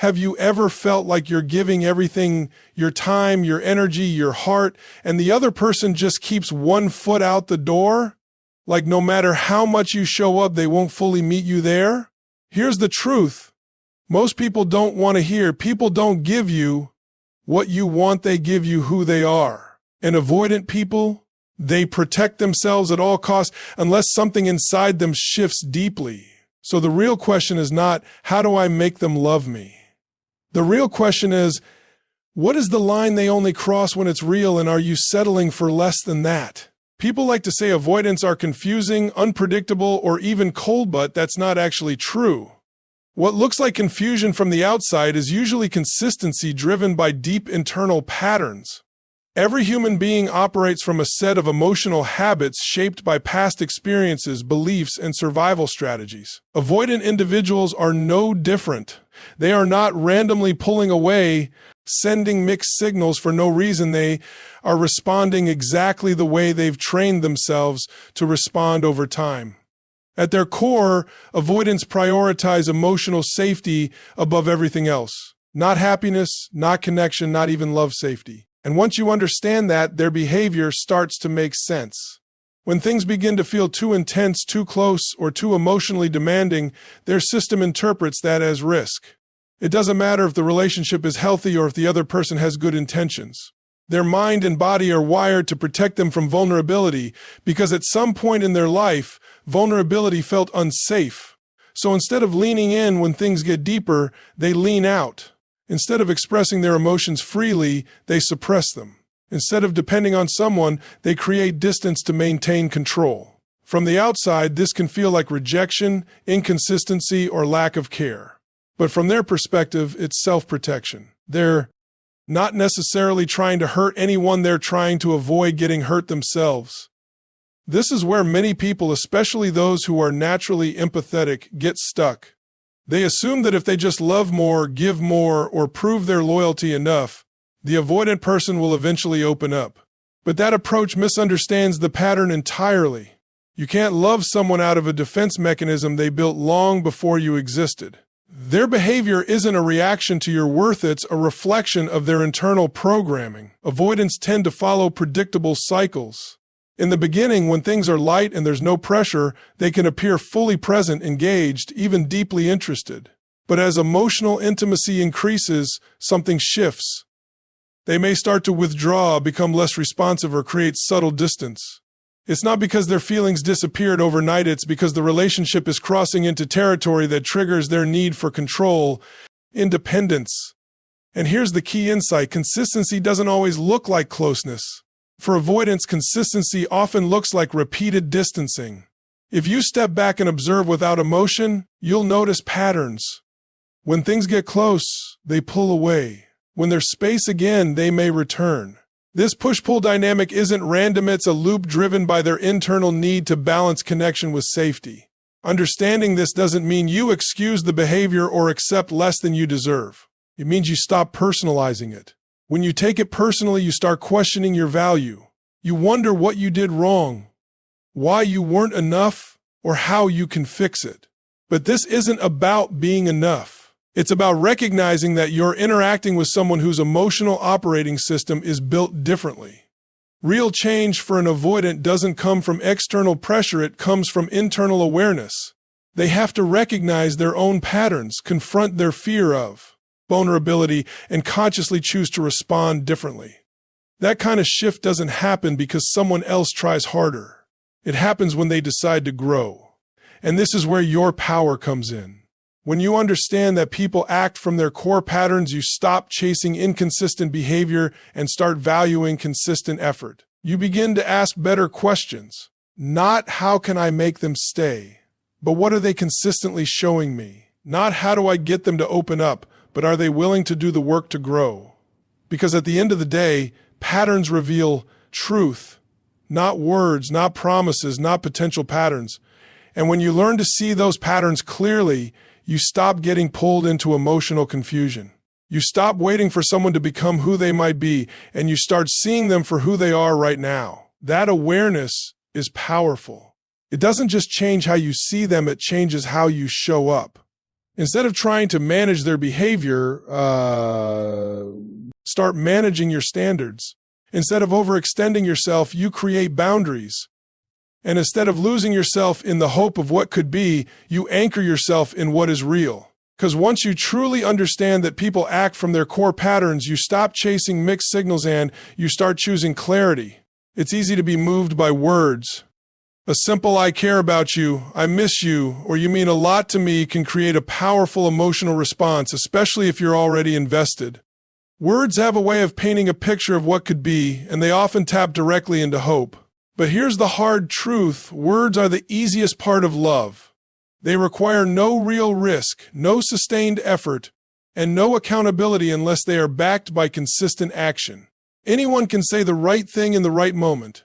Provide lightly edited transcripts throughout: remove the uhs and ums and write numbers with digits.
Have you ever felt like you're giving everything, your time, your energy, your heart, and the other person just keeps one foot out the door? Like no matter how much you show up, they won't fully meet you there? Here's the truth. Most people don't want to hear, people don't give you what you want, they give you who they are. And avoidant people, they protect themselves at all costs unless something inside them shifts deeply. So the real question is not, how do I make them love me? The real question is, what is the line they only cross when it's real, and are you settling for less than that? People like to say avoidants are confusing, unpredictable, or even cold, but that's not actually true. What looks like confusion from the outside is usually consistency driven by deep internal patterns. Every human being operates from a set of emotional habits shaped by past experiences, beliefs, and survival strategies. Avoidant individuals are no different. They are not randomly pulling away, sending mixed signals for no reason. They are responding exactly the way they've trained themselves to respond over time. At their core, avoidants prioritize emotional safety above everything else. Not happiness, not connection, not even love safety. And once you understand that, their behavior starts to make sense. When things begin to feel too intense, too close, or too emotionally demanding, their system interprets that as risk. It doesn't matter if the relationship is healthy or if the other person has good intentions. Their mind and body are wired to protect them from vulnerability because at some point in their life, vulnerability felt unsafe. So instead of leaning in when things get deeper, they lean out. Instead of expressing their emotions freely, they suppress them. Instead of depending on someone, they create distance to maintain control. From the outside, this can feel like rejection, inconsistency, or lack of care. But from their perspective, it's self-protection. They're not necessarily trying to hurt anyone, they're trying to avoid getting hurt themselves. This is where many people, especially those who are naturally empathetic, get stuck. They assume that if they just love more, give more, or prove their loyalty enough, the avoidant person will eventually open up. But that approach misunderstands the pattern entirely. You can't love someone out of a defense mechanism they built long before you existed. Their behavior isn't a reaction to your worth, it's a reflection of their internal programming. Avoidants tend to follow predictable cycles. In the beginning, when things are light and there's no pressure, they can appear fully present, engaged, even deeply interested. But as emotional intimacy increases, something shifts. They may start to withdraw, become less responsive, or create subtle distance. It's not because their feelings disappeared overnight, it's because the relationship is crossing into territory that triggers their need for control, independence. And here's the key insight: consistency doesn't always look like closeness. For avoidance, consistency often looks like repeated distancing. If you step back and observe without emotion, you'll notice patterns. When things get close, they pull away. When there's space again, they may return. This push-pull dynamic isn't random, it's a loop driven by their internal need to balance connection with safety. Understanding this doesn't mean you excuse the behavior or accept less than you deserve. It means you stop personalizing it. When you take it personally, you start questioning your value. You wonder what you did wrong, why you weren't enough, or how you can fix it. But this isn't about being enough. It's about recognizing that you're interacting with someone whose emotional operating system is built differently. Real change for an avoidant doesn't come from external pressure, it comes from internal awareness. They have to recognize their own patterns, confront their fear of vulnerability, and consciously choose to respond differently. That kind of shift doesn't happen because someone else tries harder. It happens when they decide to grow. And this is where your power comes in. When you understand that people act from their core patterns, you stop chasing inconsistent behavior and start valuing consistent effort. You begin to ask better questions. Not how can I make them stay, but what are they consistently showing me? Not how do I get them to open up, but are they willing to do the work to grow? Because at the end of the day, patterns reveal truth, not words, not promises, not potential patterns. And when you learn to see those patterns clearly, you stop getting pulled into emotional confusion. You stop waiting for someone to become who they might be, and you start seeing them for who they are right now. That awareness is powerful. It doesn't just change how you see them, it changes how you show up. Instead of trying to manage their behavior, start managing your standards. Instead of overextending yourself, you create boundaries. And instead of losing yourself in the hope of what could be, you anchor yourself in what is real. Because once you truly understand that people act from their core patterns, you stop chasing mixed signals and you start choosing clarity. It's easy to be moved by words. A simple "I care about you," "I miss you," or "you mean a lot to me" can create a powerful emotional response, especially if you're already invested. Words have a way of painting a picture of what could be, and they often tap directly into hope. But here's the hard truth: words are the easiest part of love. They require no real risk, no sustained effort, and no accountability unless they are backed by consistent action. Anyone can say the right thing in the right moment.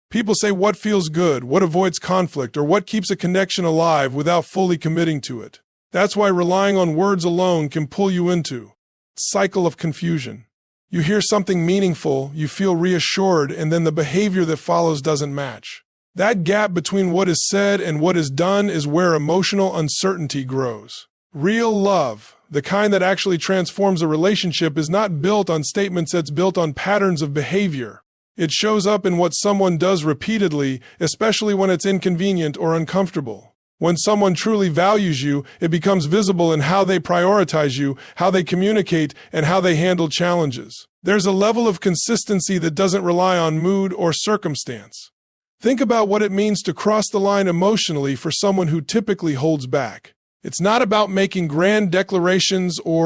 People say what feels good, what avoids conflict, or what keeps a connection alive without fully committing to it. That's why relying on words alone can pull you into a cycle of confusion. You hear something meaningful, you feel reassured, and then the behavior that follows doesn't match. That gap between what is said and what is done is where emotional uncertainty grows. Real love, the kind that actually transforms a relationship, is not built on statements, it's built on patterns of behavior. It shows up in what someone does repeatedly, especially when it's inconvenient or uncomfortable. When someone truly values you, it becomes visible in how they prioritize you, how they communicate, and how they handle challenges. There's a level of consistency that doesn't rely on mood or circumstance. Think about what it means to cross the line emotionally for someone who typically holds back. It's not about making grand declarations or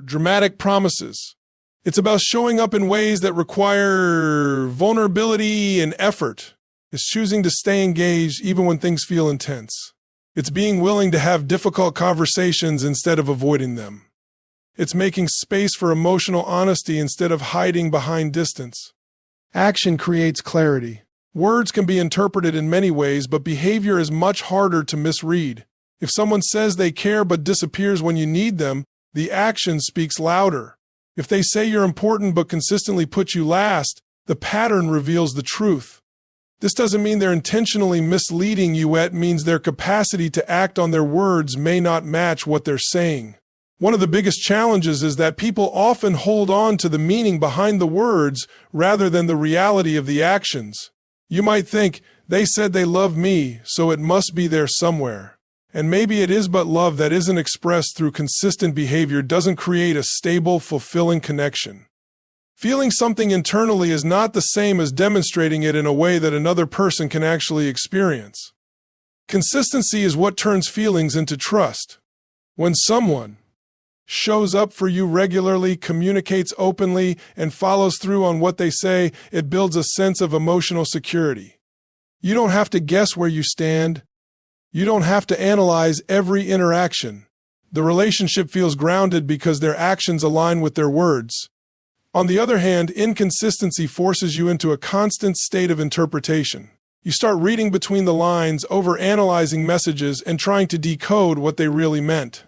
dramatic promises. It's about showing up in ways that require vulnerability and effort. It's choosing to stay engaged even when things feel intense. It's being willing to have difficult conversations instead of avoiding them. It's making space for emotional honesty instead of hiding behind distance. Action creates clarity. Words can be interpreted in many ways, but behavior is much harder to misread. If someone says they care but disappears when you need them, the action speaks louder. If they say you're important but consistently put you last, the pattern reveals the truth. This doesn't mean they're intentionally misleading you, it means their capacity to act on their words may not match what they're saying. One of the biggest challenges is that people often hold on to the meaning behind the words rather than the reality of the actions. You might think, they said they love me, so it must be there somewhere. And maybe it is, but love that isn't expressed through consistent behavior doesn't create a stable, fulfilling connection. Feeling something internally is not the same as demonstrating it in a way that another person can actually experience. Consistency is what turns feelings into trust. When someone shows up for you regularly, communicates openly, and follows through on what they say, it builds a sense of emotional security. You don't have to guess where you stand. You don't have to analyze every interaction. The relationship feels grounded because their actions align with their words. On the other hand, inconsistency forces you into a constant state of interpretation. You start reading between the lines, overanalyzing messages, and trying to decode what they really meant.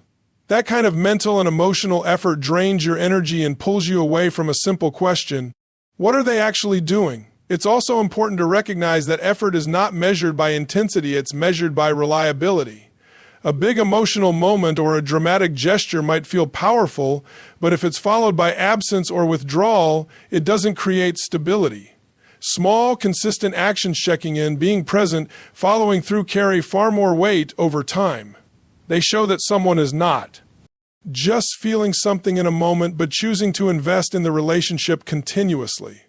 That kind of mental and emotional effort drains your energy and pulls you away from a simple question: what are they actually doing? It's also important to recognize that effort is not measured by intensity, it's measured by reliability. A big emotional moment or a dramatic gesture might feel powerful, but if it's followed by absence or withdrawal, it doesn't create stability. Small, consistent actions, checking in, being present, following through, carry far more weight over time. They show that someone is not just feeling something in a moment, but choosing to invest in the relationship continuously.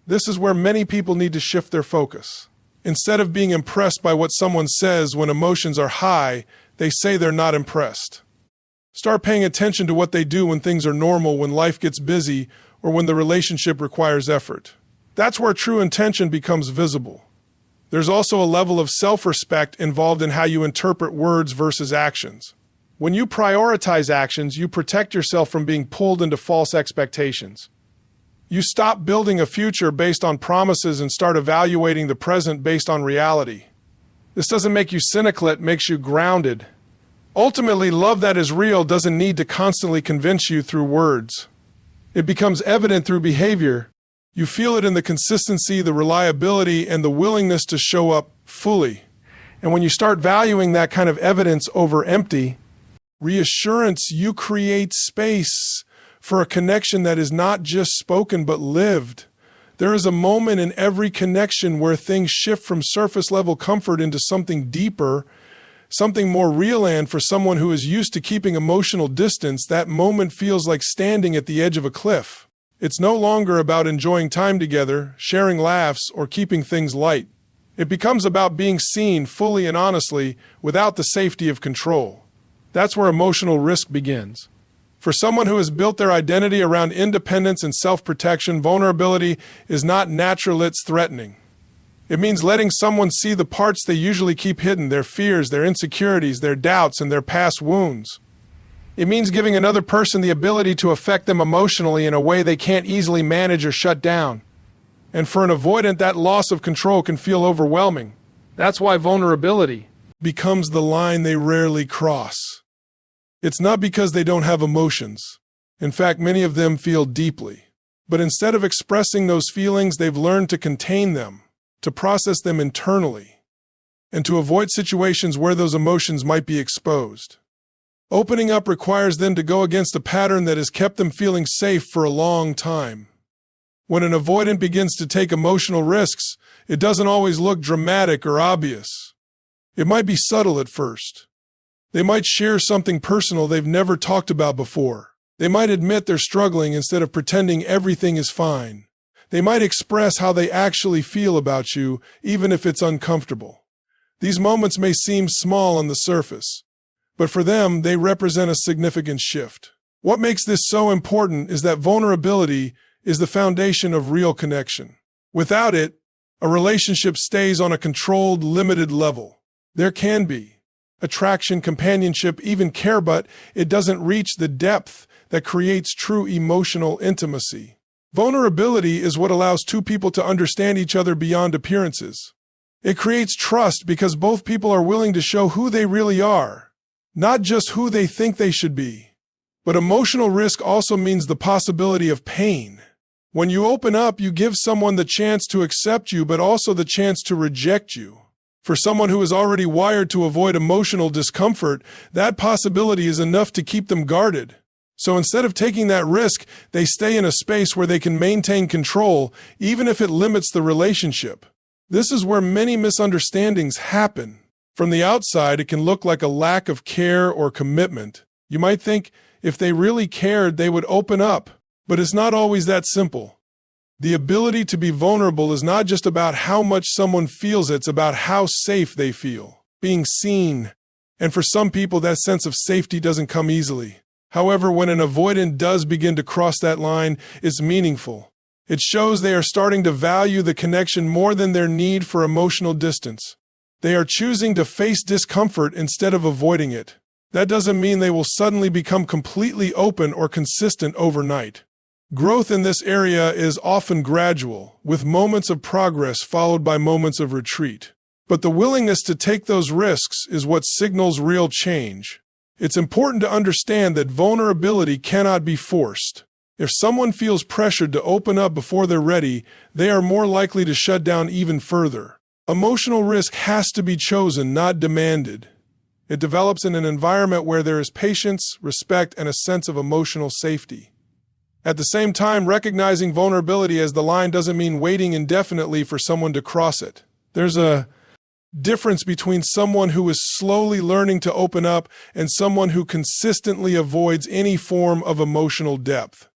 This is where many people need to shift their focus. Instead of being impressed by what someone says when emotions are high, they say they're not impressed. Start paying attention to what they do when things are normal, when life gets busy, or when the relationship requires effort. That's where true intention becomes visible. There's also a level of self-respect involved in how you interpret words versus actions. When you prioritize actions, you protect yourself from being pulled into false expectations. You stop building a future based on promises and start evaluating the present based on reality. This doesn't make you cynical, it makes you grounded. Ultimately, love that is real doesn't need to constantly convince you through words. It becomes evident through behavior. You feel it in the consistency, the reliability, and the willingness to show up fully. And when you start valuing that kind of evidence over empty reassurance, you create space for a connection that is not just spoken but lived. There is a moment in every connection where things shift from surface-level comfort into something deeper, something more real, and for someone who is used to keeping emotional distance, that moment feels like standing at the edge of a cliff. It's no longer about enjoying time together, sharing laughs, or keeping things light. It becomes about being seen fully and honestly without the safety of control. That's where emotional risk begins. For someone who has built their identity around independence and self-protection, vulnerability is not natural, it's threatening. It means letting someone see the parts they usually keep hidden, their fears, their insecurities, their doubts, and their past wounds. It means giving another person the ability to affect them emotionally in a way they can't easily manage or shut down. And for an avoidant, that loss of control can feel overwhelming. That's why vulnerability becomes the line they rarely cross. It's not because they don't have emotions. In fact, many of them feel deeply. But instead of expressing those feelings, they've learned to contain them, to process them internally, and to avoid situations where those emotions might be exposed. Opening up requires them to go against a pattern that has kept them feeling safe for a long time. When an avoidant begins to take emotional risks, it doesn't always look dramatic or obvious. It might be subtle at first. They might share something personal they've never talked about before. They might admit they're struggling instead of pretending everything is fine. They might express how they actually feel about you, even if it's uncomfortable. These moments may seem small on the surface, but for them, they represent a significant shift. What makes this so important is that vulnerability is the foundation of real connection. Without it, a relationship stays on a controlled, limited level. There can be attraction, companionship, even care, but it doesn't reach the depth that creates true emotional intimacy. Vulnerability is what allows two people to understand each other beyond appearances. It creates trust because both people are willing to show who they really are, not just who they think they should be. But emotional risk also means the possibility of pain. When you open up, you give someone the chance to accept you, but also the chance to reject you. For someone who is already wired to avoid emotional discomfort, that possibility is enough to keep them guarded. So instead of taking that risk, they stay in a space where they can maintain control, even if it limits the relationship. This is where many misunderstandings happen. From the outside, it can look like a lack of care or commitment. You might think if they really cared, they would open up. But it's not always that simple. The ability to be vulnerable is not just about how much someone feels, it's about how safe they feel, being seen. And for some people, that sense of safety doesn't come easily. However, when an avoidant does begin to cross that line, it's meaningful. It shows they are starting to value the connection more than their need for emotional distance. They are choosing to face discomfort instead of avoiding it. That doesn't mean they will suddenly become completely open or consistent overnight. Growth in this area is often gradual, with moments of progress followed by moments of retreat. But the willingness to take those risks is what signals real change. It's important to understand that vulnerability cannot be forced. If someone feels pressured to open up before they're ready, they are more likely to shut down even further. Emotional risk has to be chosen, not demanded. It develops in an environment where there is patience, respect, and a sense of emotional safety. At the same time, recognizing vulnerability as the line doesn't mean waiting indefinitely for someone to cross it. There's a difference between someone who is slowly learning to open up and someone who consistently avoids any form of emotional depth.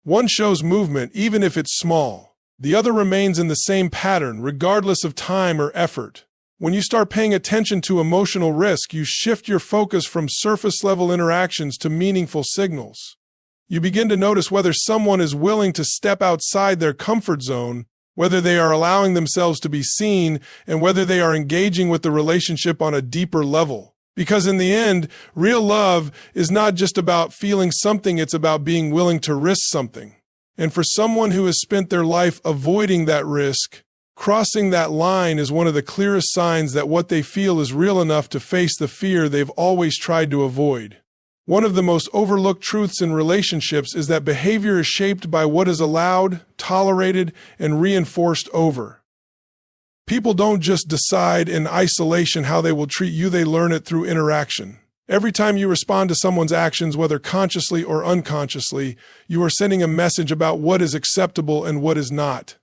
One shows movement, even if it's small. The other remains in the same pattern, regardless of time or effort. When you start paying attention to emotional risk, you shift your focus from surface-level interactions to meaningful signals. You begin to notice whether someone is willing to step outside their comfort zone, whether they are allowing themselves to be seen, and whether they are engaging with the relationship on a deeper level. Because in the end, real love is not just about feeling something, it's about being willing to risk something. And for someone who has spent their life avoiding that risk, crossing that line is one of the clearest signs that what they feel is real enough to face the fear they've always tried to avoid. One of the most overlooked truths in relationships is that behavior is shaped by what is allowed, tolerated, and reinforced over People don't just decide in isolation how they will treat you, they learn it through interaction. Every time you respond to someone's actions, whether consciously or unconsciously, you are sending a message about what is acceptable and what is not.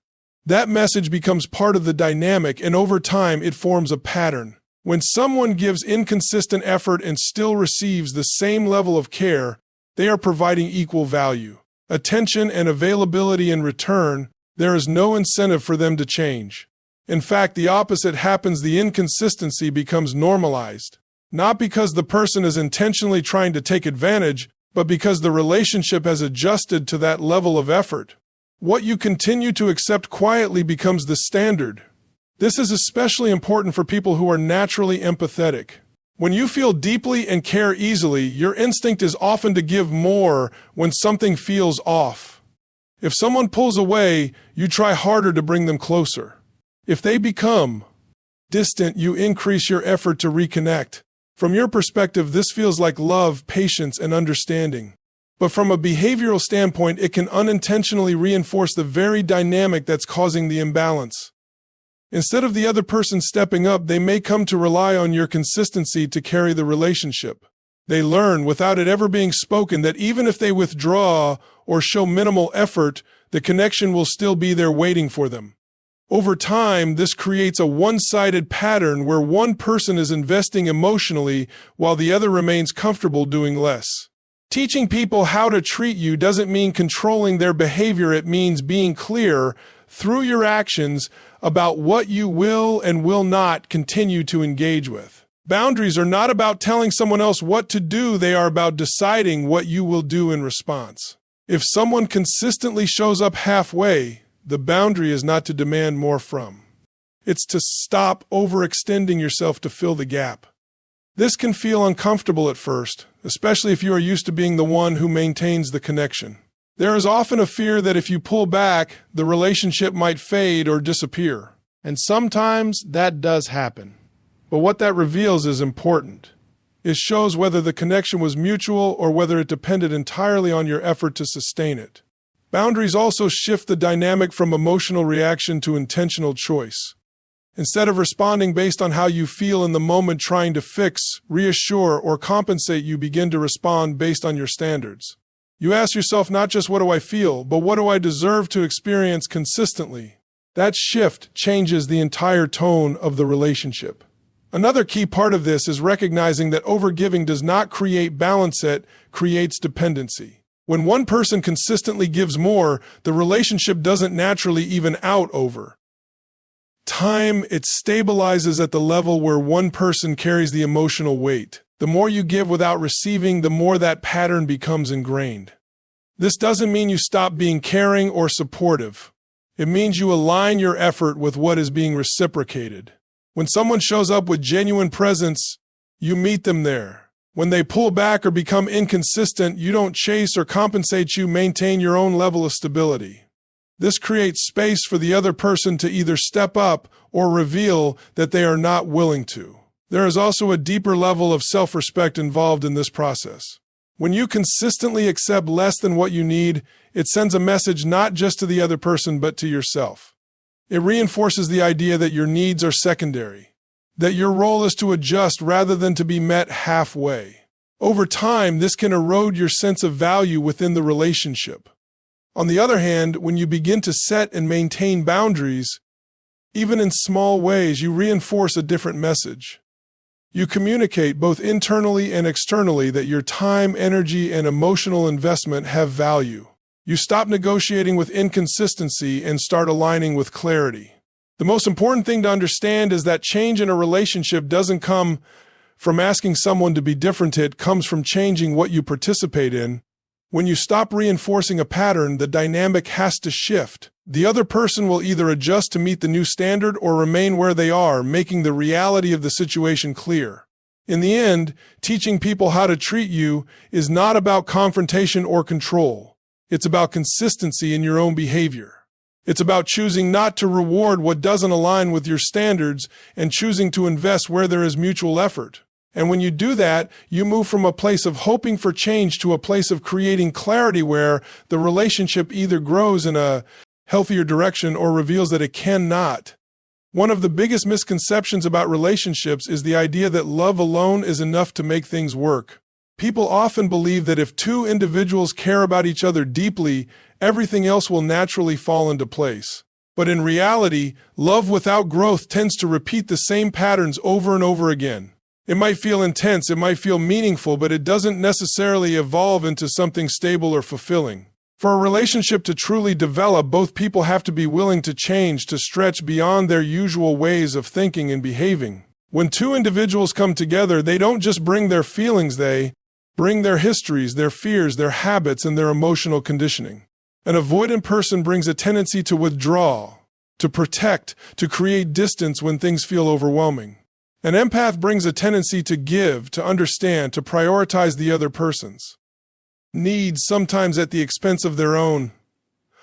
That message becomes part of the dynamic, and over time it forms a pattern. When someone gives inconsistent effort and still receives the same level of care, they are providing equal value, attention, and availability in return. There is no incentive for them to change. In fact, the opposite happens. The inconsistency becomes normalized, not because the person is intentionally trying to take advantage, but because the relationship has adjusted to that level of effort. What you continue to accept quietly becomes the standard. This is especially important for people who are naturally empathetic. When you feel deeply and care easily, your instinct is often to give more when something feels off. If someone pulls away, you try harder to bring them closer. If they become distant, you increase your effort to reconnect. From your perspective, this feels like love, patience, and understanding. But from a behavioral standpoint, it can unintentionally reinforce the very dynamic that's causing the imbalance. Instead of the other person stepping up, they may come to rely on your consistency to carry the relationship. They learn, without it ever being spoken, that even if they withdraw or show minimal effort, the connection will still be there waiting for them. Over time, this creates a one-sided pattern where one person is investing emotionally while the other remains comfortable doing less. Teaching people how to treat you doesn't mean controlling their behavior. It means being clear through your actions about what you will and will not continue to engage with. Boundaries are not about telling someone else what to do. They are about deciding what you will do in response. If someone consistently shows up halfway, the boundary is not to demand more from. It's to stop overextending yourself to fill the gap. This can feel uncomfortable at first, especially if you are used to being the one who maintains the connection. There is often a fear that if you pull back, the relationship might fade or disappear. And sometimes that does happen. But what that reveals is important. It shows whether the connection was mutual or whether it depended entirely on your effort to sustain it. Boundaries also shift the dynamic from emotional reaction to intentional choice. Instead of responding based on how you feel in the moment, trying to fix, reassure, or compensate, you begin to respond based on your standards. You ask yourself not just what do I feel, but what do I deserve to experience consistently? That shift changes the entire tone of the relationship. Another key part of this is recognizing that overgiving does not create balance, it creates dependency. When one person consistently gives more, the relationship doesn't naturally even out over time. It stabilizes at the level where one person carries the emotional weight. The more you give without receiving, the more that pattern becomes ingrained. This doesn't mean you stop being caring or supportive. It means you align your effort with what is being reciprocated. When someone shows up with genuine presence, you meet them there. When they pull back or become inconsistent, you don't chase or compensate, you maintain your own level of stability. This creates space for the other person to either step up or reveal that they are not willing to. There is also a deeper level of self-respect involved in this process. When you consistently accept less than what you need, it sends a message not just to the other person but to yourself. It reinforces the idea that your needs are secondary, that your role is to adjust rather than to be met halfway. Over time, this can erode your sense of value within the relationship. On the other hand, when you begin to set and maintain boundaries, even in small ways, you reinforce a different message. You communicate both internally and externally that your time, energy, and emotional investment have value. You stop negotiating with inconsistency and start aligning with clarity. The most important thing to understand is that change in a relationship doesn't come from asking someone to be different. It comes from changing what you participate in. When you stop reinforcing a pattern, the dynamic has to shift. The other person will either adjust to meet the new standard or remain where they are, making the reality of the situation clear. In the end, teaching people how to treat you is not about confrontation or control. It's about consistency in your own behavior. It's about choosing not to reward what doesn't align with your standards and choosing to invest where there is mutual effort. And when you do that, you move from a place of hoping for change to a place of creating clarity where the relationship either grows in a healthier direction or reveals that it cannot. One of the biggest misconceptions about relationships is the idea that love alone is enough to make things work. People often believe that if two individuals care about each other deeply, everything else will naturally fall into place. But in reality, love without growth tends to repeat the same patterns over and over again. It might feel intense, it might feel meaningful, but it doesn't necessarily evolve into something stable or fulfilling. For a relationship to truly develop, both people have to be willing to change, to stretch beyond their usual ways of thinking and behaving. When two individuals come together, they don't just bring their feelings, they bring their histories, their fears, their habits, and their emotional conditioning. An avoidant person brings a tendency to withdraw, to protect, to create distance when things feel overwhelming. An empath brings a tendency to give, to understand, to prioritize the other person's needs, sometimes at the expense of their own.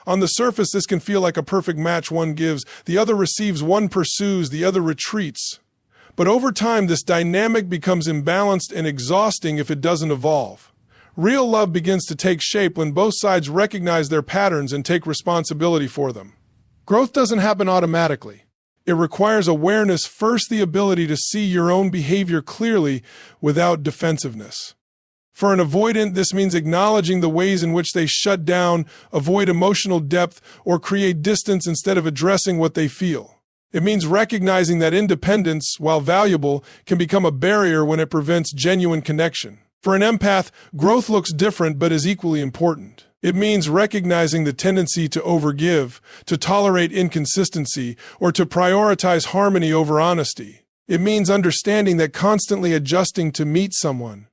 On the surface, this can feel like a perfect match. One gives, the other receives, one pursues, the other retreats. But over time, this dynamic becomes imbalanced and exhausting if it doesn't evolve. Real love begins to take shape when both sides recognize their patterns and take responsibility for them. Growth doesn't happen automatically. It requires awareness first, the ability to see your own behavior clearly without defensiveness. For an avoidant, this means acknowledging the ways in which they shut down, avoid emotional depth, or create distance instead of addressing what they feel. It means recognizing that independence, while valuable, can become a barrier when it prevents genuine connection. For an empath, growth looks different but is equally important. It means recognizing the tendency to overgive, to tolerate inconsistency, or to prioritize harmony over honesty. It means understanding that constantly adjusting to meet someone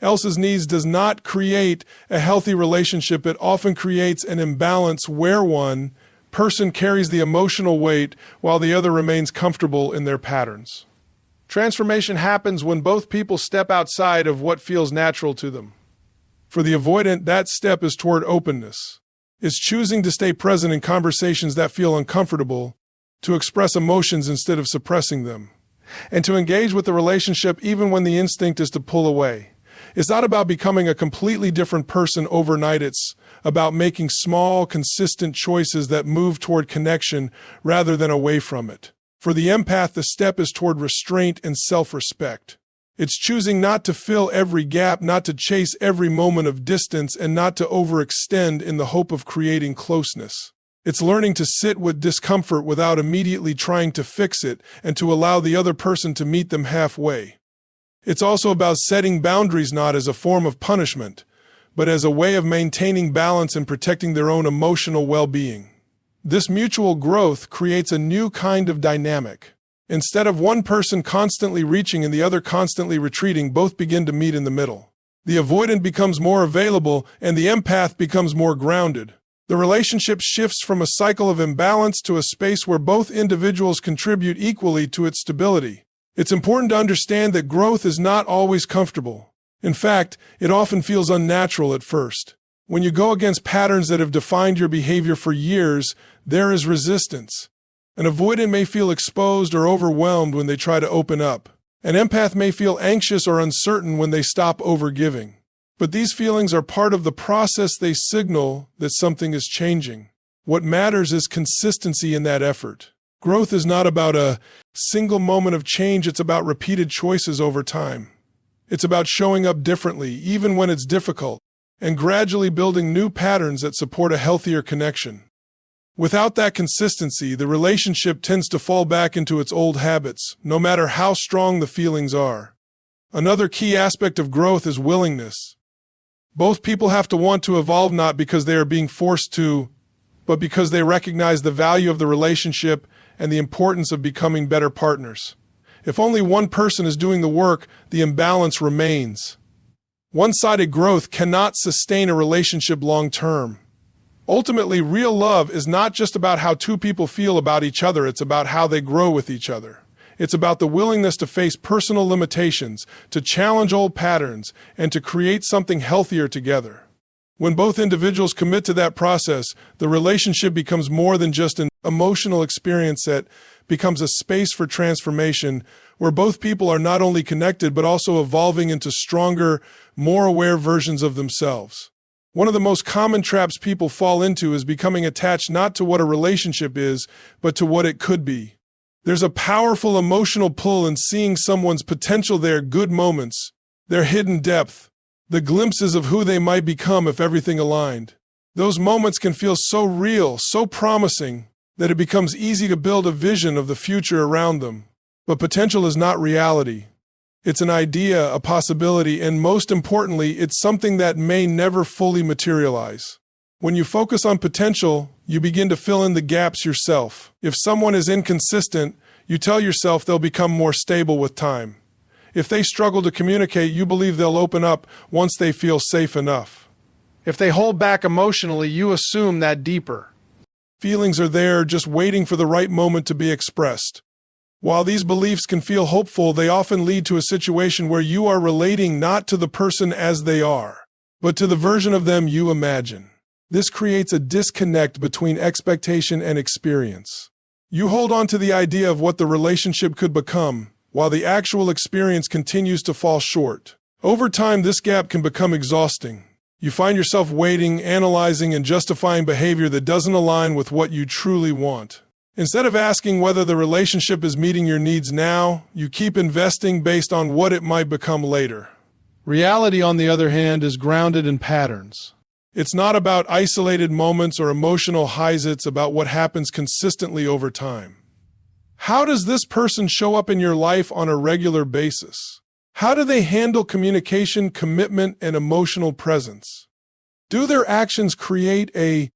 else's needs does not create a healthy relationship. It often creates an imbalance where one person carries the emotional weight while the other remains comfortable in their patterns. Transformation happens when both people step outside of what feels natural to them. For the avoidant, that step is toward openness. It's choosing to stay present in conversations that feel uncomfortable, to express emotions instead of suppressing them, and to engage with the relationship even when the instinct is to pull away. It's not about becoming a completely different person overnight. It's about making small, consistent choices that move toward connection rather than away from it. For the empath, the step is toward restraint and self-respect. It's choosing not to fill every gap, not to chase every moment of distance, and not to overextend in the hope of creating closeness. It's learning to sit with discomfort without immediately trying to fix it, and to allow the other person to meet them halfway. It's also about setting boundaries not as a form of punishment, but as a way of maintaining balance and protecting their own emotional well-being. This mutual growth creates a new kind of dynamic. Instead of one person constantly reaching and the other constantly retreating, both begin to meet in the middle. The avoidant becomes more available and the empath becomes more grounded. The relationship shifts from a cycle of imbalance to a space where both individuals contribute equally to its stability. It's important to understand that growth is not always comfortable. In fact, it often feels unnatural at first. When you go against patterns that have defined your behavior for years, there is resistance. An avoidant may feel exposed or overwhelmed when they try to open up. An empath may feel anxious or uncertain when they stop overgiving. But these feelings are part of the process. They signal that something is changing. What matters is consistency in that effort. Growth is not about a single moment of change. It's about repeated choices over time. It's about showing up differently, even when it's difficult, and gradually building new patterns that support a healthier connection. Without that consistency, the relationship tends to fall back into its old habits, no matter how strong the feelings are. Another key aspect of growth is willingness. Both people have to want to evolve, not because they are being forced to, but because they recognize the value of the relationship and the importance of becoming better partners. If only one person is doing the work, the imbalance remains. One-sided growth cannot sustain a relationship long-term. Ultimately, real love is not just about how two people feel about each other, it's about how they grow with each other. It's about the willingness to face personal limitations, to challenge old patterns, and to create something healthier together. When both individuals commit to that process, the relationship becomes more than just an emotional experience. That becomes a space for transformation, where both people are not only connected but also evolving into stronger, more aware versions of themselves. One of the most common traps people fall into is becoming attached not to what a relationship is, but to what it could be. There's a powerful emotional pull in seeing someone's potential, their good moments, their hidden depth, the glimpses of who they might become if everything aligned. Those moments can feel so real, so promising, that it becomes easy to build a vision of the future around them. But potential is not reality. It's an idea, a possibility, and most importantly, it's something that may never fully materialize. When you focus on potential, you begin to fill in the gaps yourself. If someone is inconsistent, you tell yourself they'll become more stable with time. If they struggle to communicate, you believe they'll open up once they feel safe enough. If they hold back emotionally, you assume that deeper feelings are there, just waiting for the right moment to be expressed. While these beliefs can feel hopeful, they often lead to a situation where you are relating not to the person as they are, but to the version of them you imagine. This creates a disconnect between expectation and experience. You hold on to the idea of what the relationship could become, while the actual experience continues to fall short. Over time, this gap can become exhausting. You find yourself waiting, analyzing, and justifying behavior that doesn't align with what you truly want. Instead of asking whether the relationship is meeting your needs now, you keep investing based on what it might become later. Reality, on the other hand, is grounded in patterns. It's not about isolated moments or emotional highs, it's about what happens consistently over time. How does this person show up in your life on a regular basis? How do they handle communication, commitment, and emotional presence? Do their actions create a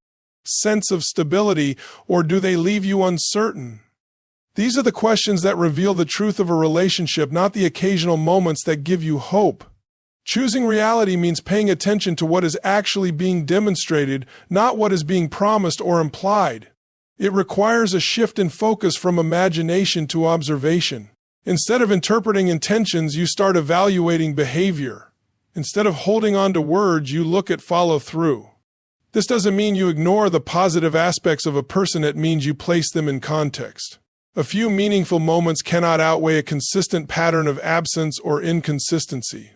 sense of stability, or do they leave you uncertain? These are the questions that reveal the truth of a relationship, not the occasional moments that give you hope. Choosing reality means paying attention to what is actually being demonstrated, not what is being promised or implied. It requires a shift in focus from imagination to observation. Instead of interpreting intentions, you start evaluating behavior. Instead of holding on to words, you look at follow-through. This doesn't mean you ignore the positive aspects of a person, it means you place them in context. A few meaningful moments cannot outweigh a consistent pattern of absence or inconsistency.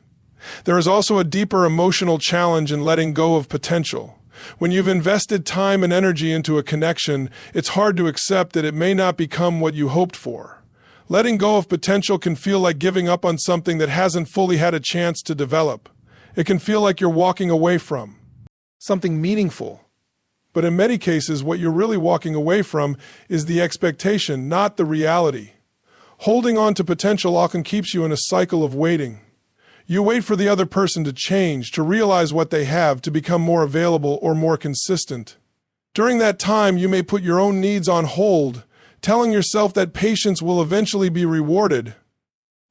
There is also a deeper emotional challenge in letting go of potential. When you've invested time and energy into a connection, it's hard to accept that it may not become what you hoped for. Letting go of potential can feel like giving up on something that hasn't fully had a chance to develop. It can feel like you're walking away from something meaningful. But in many cases, what you're really walking away from is the expectation, not the reality. Holding on to potential often keeps you in a cycle of waiting. You wait for the other person to change, to realize what they have, to become more available or more consistent. During that time, you may put your own needs on hold, telling yourself that patience will eventually be rewarded.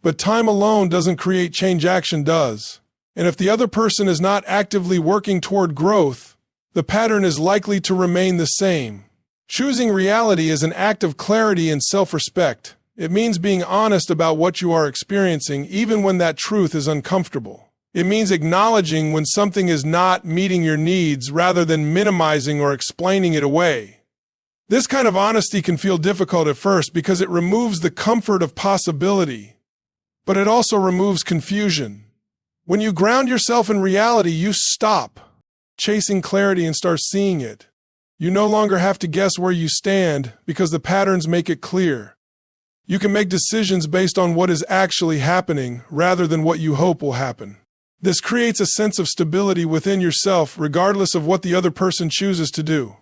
But time alone doesn't create change, action does. And if the other person is not actively working toward growth, the pattern is likely to remain the same. Choosing reality is an act of clarity and self-respect. It means being honest about what you are experiencing, even when that truth is uncomfortable. It means acknowledging when something is not meeting your needs rather than minimizing or explaining it away. This kind of honesty can feel difficult at first because it removes the comfort of possibility, but it also removes confusion. When you ground yourself in reality, you stop chasing clarity and start seeing it. You no longer have to guess where you stand because the patterns make it clear. You can make decisions based on what is actually happening rather than what you hope will happen. This creates a sense of stability within yourself regardless of what the other person chooses to do.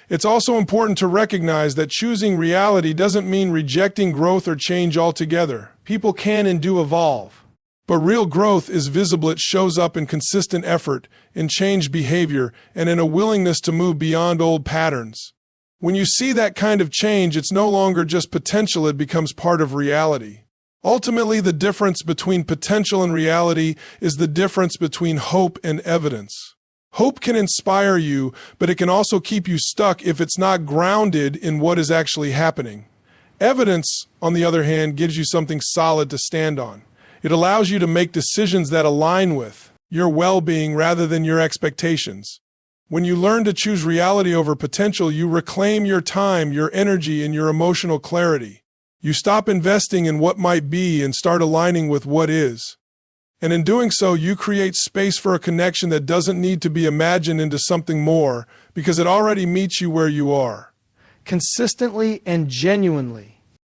It's also important to recognize that choosing reality doesn't mean rejecting growth or change altogether. People can and do evolve. But real growth is visible. It shows up in consistent effort, in changed behavior, and in a willingness to move beyond old patterns. When you see that kind of change, it's no longer just potential, it becomes part of reality. Ultimately, the difference between potential and reality is the difference between hope and evidence. Hope can inspire you, but it can also keep you stuck if it's not grounded in what is actually happening. Evidence, on the other hand, gives you something solid to stand on. It allows you to make decisions that align with your well-being rather than your expectations. When you learn to choose reality over potential, you reclaim your time, your energy, and your emotional clarity. You stop investing in what might be and start aligning with what is. And in doing so, you create space for a connection that doesn't need to be imagined into something more because it already meets you where you are. Consistently and genuinely.